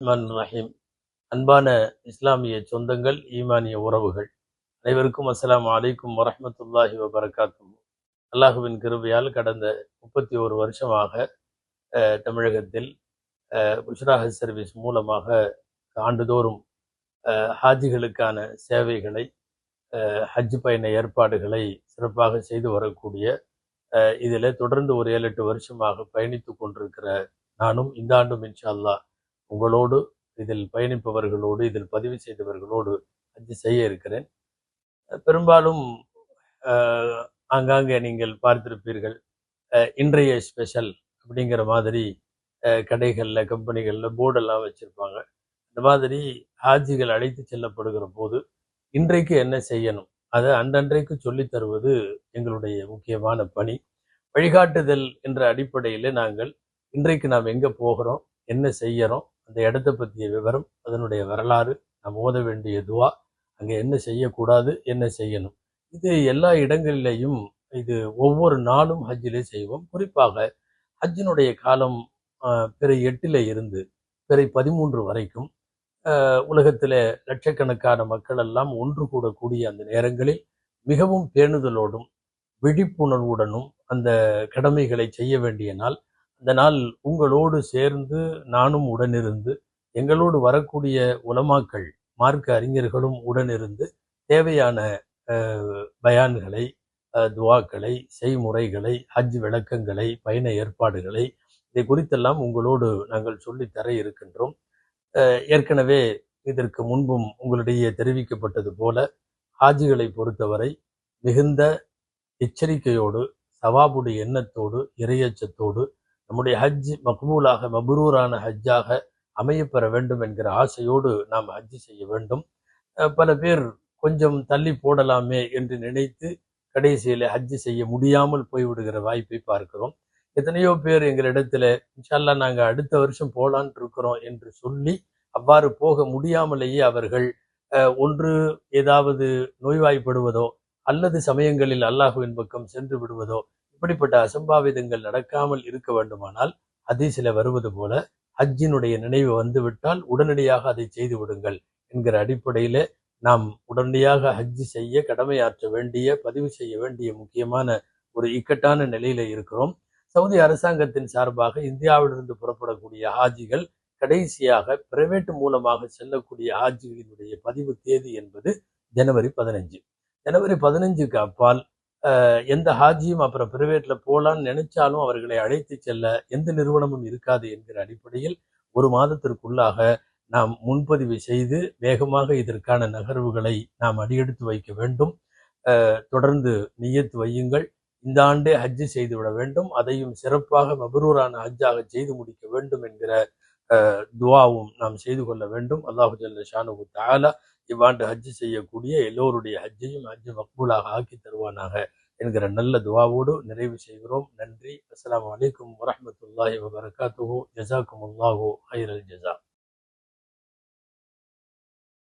ரஹீம். அன்பான இஸ்லாமிய சொந்தங்கள், ஈமானிய உறவுகள் அனைவருக்கும் அஸ்ஸலாமு அலைக்கும் வரஹ்மத்துல்லாஹி வபரகாத்துஹு. அல்லாஹுவின் கிருபையால் கடந்த 31 வருஷமாக தமிழகத்தில் புஷ்ரா ஹஜ் சர்வீஸ் மூலமாக ஆண்டுதோறும் ஹாஜிகளுக்கான சேவைகளை, ஹஜ் பயண ஏற்பாடுகளை சிறப்பாக செய்து வரக்கூடிய இதில் தொடர்ந்து ஒரு 7-8 வருஷமாக பயணித்து கொண்டிருக்கிற நானும் இந்த ஆண்டும் இன்ஷா அல்லாஹ் உங்களோடு, இதில் பயணிப்பவர்களோடு, இதில் பதிவு செய்தவர்களோடு ஹஜ் செய்ய இருக்கிறேன். பெரும்பாலும் ஆங்காங்கே நீங்கள் பார்த்திருப்பீர்கள், இன்றைய ஸ்பெஷல் அப்படிங்கிற மாதிரி கடைகளில், கம்பெனிகளில் போர்டெல்லாம் வச்சுருப்பாங்க. இந்த மாதிரி ஹாஜிகள் அழைத்து செல்லப்படுகிற போது இன்றைக்கு என்ன செய்யணும், அதை அன்றன்றைக்கு சொல்லித் தருவது எங்களுடைய முக்கியமான பணி. வழிகாட்டுதல் என்ற அடிப்படையில் நாங்கள் இன்றைக்கு நாம் எங்கே போகிறோம், என்ன செய்யறோம், அந்த இடத்தை பற்றிய விவரம், அதனுடைய வரலாறு, நாம் ஓத வேண்டிய துவா, அங்கே என்ன செய்யக்கூடாது, என்ன செய்யணும், இது எல்லா இடங்களிலேயும் இது ஒவ்வொரு நாளும் ஹஜ்ஜிலே செய்வோம். குறிப்பாக ஹஜ்ஜினுடைய காலம் பிறை 8 இருந்து பிறை 13 வரைக்கும் உலகத்தில் லட்சக்கணக்கான மக்கள் எல்லாம் ஒன்று கூடக்கூடிய அந்த நேரங்களில் மிகவும் பேணுதலோடும் விழிப்புணர்வுடனும் அந்த கடமைகளை செய்ய வேண்டிய நாள். அந்த நாள் உங்களோடு சேர்ந்து நானும் உடனிருந்து, எங்களோடு வரக்கூடிய உலமாக்கள், மார்க்க அறிஞர்களும் உடனிருந்து தேவையான பயான்களை, துவாக்களை, செய்முறைகளை, ஹஜ் விளக்கங்களை, பயண ஏற்பாடுகளை, இதை குறித்தெல்லாம் உங்களோடு நாங்கள் சொல்லித்தர இருக்கின்றோம். ஏற்கனவே இதற்கு முன்பும் உங்களிடையே தெரிவிக்கப்பட்டது போல ஹாஜிகளை பொறுத்தவரை மிகுந்த எச்சரிக்கையோடு, சவாபுடைய எண்ணத்தோடு, இறையச்சத்தோடு நம்முடைய ஹஜ் மக்பூலாக, மபரூரான ஹஜ்ஜாக அமையப்பெற வேண்டும் என்கிற ஆசையோடு நாம் ஹஜ் செய்ய வேண்டும். பல பேர் கொஞ்சம் தள்ளி போடலாமே என்று நினைத்து கடைசியில் ஹஜ் செய்ய முடியாமல் போய்விடுகிற வாய்ப்பை பார்க்கிறோம். எத்தனையோ பேர் எங்களிடத்துல இன்ஷா அல்லாஹ் நாங்கள் அடுத்த வருஷம் போலான் இருக்கிறோம் என்று சொல்லி அவ்வாறு போக முடியாமலேயே அவர்கள் ஒன்று ஏதாவது நோய்வாய்ப்படுவதோ அல்லது சமயங்களில் அல்லாஹுவின் பக்கம் சென்று விடுவதோ, இப்படிப்பட்ட அசம்பாவிதங்கள் நடக்காமல் இருக்க வேண்டுமானால் ஹதீஸில் வருவது போல ஹஜ்ஜினுடைய நினைவு வந்துவிட்டால் உடனடியாக அதை செய்து விடுங்கள் என்கிற அடிப்படையில் நாம் உடனடியாக ஹஜ் செய்ய கடமையாற்ற வேண்டிய, பதிவு செய்ய வேண்டிய முக்கியமான ஒரு இக்கட்டான நிலையில இருக்கிறோம். சவுதி அரசாங்கத்தின் சார்பாக இந்தியாவிலிருந்து புறப்படக்கூடிய ஹாஜிகள் கடைசியாக பிரைவேட் மூலமாக செல்லக்கூடிய ஹாஜிகளினுடைய பதிவு தேதி என்பது ஜனவரி 15. ஜனவரி 15க்கு அப்பால் எந்த ஹாஜியும் அப்புறம் பிரைவேட்ல போலான்னு நினைச்சாலும் அவர்களை அழைத்து செல்ல எந்த நிறுவனமும் இருக்காது என்கிற அடிப்படையில் ஒரு மாதத்திற்குள்ளாக நாம் முன்பதிவு செய்து வேகமாக இதற்கான நகர்வுகளை நாம் அடியெடுத்து வைக்க வேண்டும். தொடர்ந்து நியத்து வையுங்கள். இந்த ஆண்டே ஹஜ்ஜு செய்து விட வேண்டும், அதையும் சிறப்பாக மபரூரான ஹஜ்ஜாக செய்து முடிக்க வேண்டும் என்கிற துவாவும் நாம் செய்து கொள்ள வேண்டும். அல்லாஹு ஜல்ல ஷானுஹு தஆலா இவ்வாண்டு ஹஜ்ஜு செய்யக்கூடிய எல்லோருடைய ஹஜ்ஜையும் ஹஜ்ஜு மக்பூலாக ஆக்கி தருவானாக என்கிற நல்ல துவாவோடு நிறைவு செய்கிறோம். நன்றி. அஸ்ஸலாமு அலைக்கும் வரஹ்மத்துல்லாஹி வபரகாத்துஹு. ஜஸாக்குமுல்லாஹு ஹைரல் ஜஸா.